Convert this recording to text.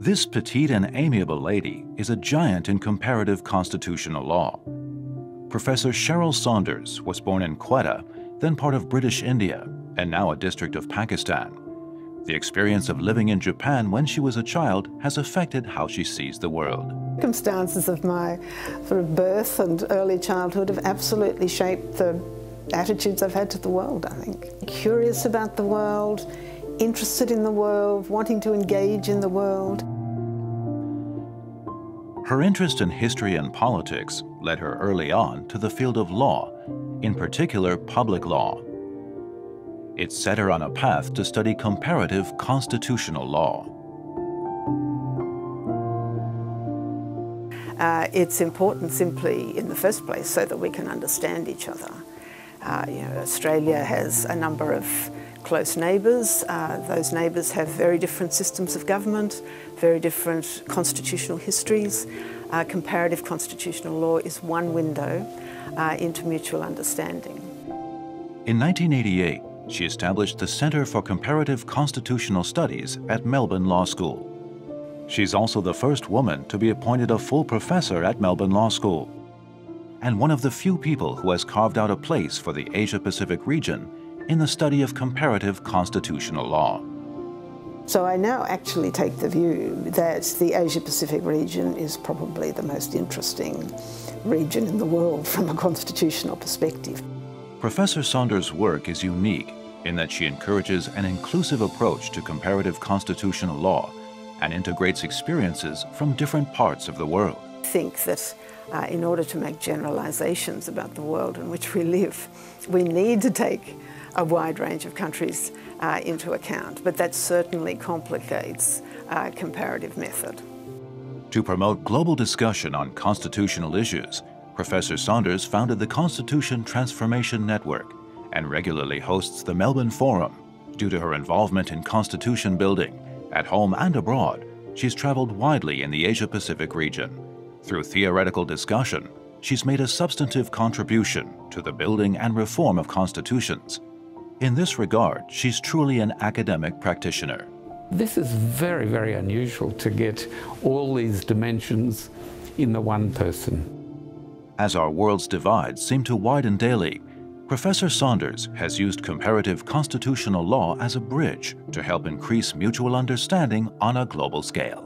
This petite and amiable lady is a giant in comparative constitutional law. Professor Cheryl Saunders was born in Quetta, then part of British India, and now a district of Pakistan. The experience of living in Japan when she was a child has affected how she sees the world. Circumstances of my sort of birth and early childhood have absolutely shaped the attitudes I've had to the world, I think. Curious about the world, interested in the world, wanting to engage in the world. Her interest in history and politics led her early on to the field of law, in particular public law. It set her on a path to study comparative constitutional law. It's important simply in the first place so that we can understand each other. Australia has a number of close neighbours. Those neighbours have very different systems of government, very different constitutional histories. Comparative constitutional law is one window into mutual understanding. In 1988, she established the Centre for Comparative Constitutional Studies at Melbourne Law School. She's also the first woman to be appointed a full professor at Melbourne Law School, and one of the few people who has carved out a place for the Asia-Pacific region in the study of comparative constitutional law. So I now actually take the view that the Asia-Pacific region is probably the most interesting region in the world from a constitutional perspective. Professor Saunders' work is unique in that she encourages an inclusive approach to comparative constitutional law and integrates experiences from different parts of the world. I think that in order to make generalizations about the world in which we live, we need to take a wide range of countries into account, but that certainly complicates comparative method. To promote global discussion on constitutional issues, Professor Saunders founded the Constitution Transformation Network and regularly hosts the Melbourne Forum. Due to her involvement in constitution building, at home and abroad, she's traveled widely in the Asia-Pacific region. Through theoretical discussion, she's made a substantive contribution to the building and reform of constitutions. In this regard, she's truly an academic practitioner. This is very, very unusual to get all these dimensions in the one person. As our world's divides seem to widen daily, Professor Saunders has used comparative constitutional law as a bridge to help increase mutual understanding on a global scale.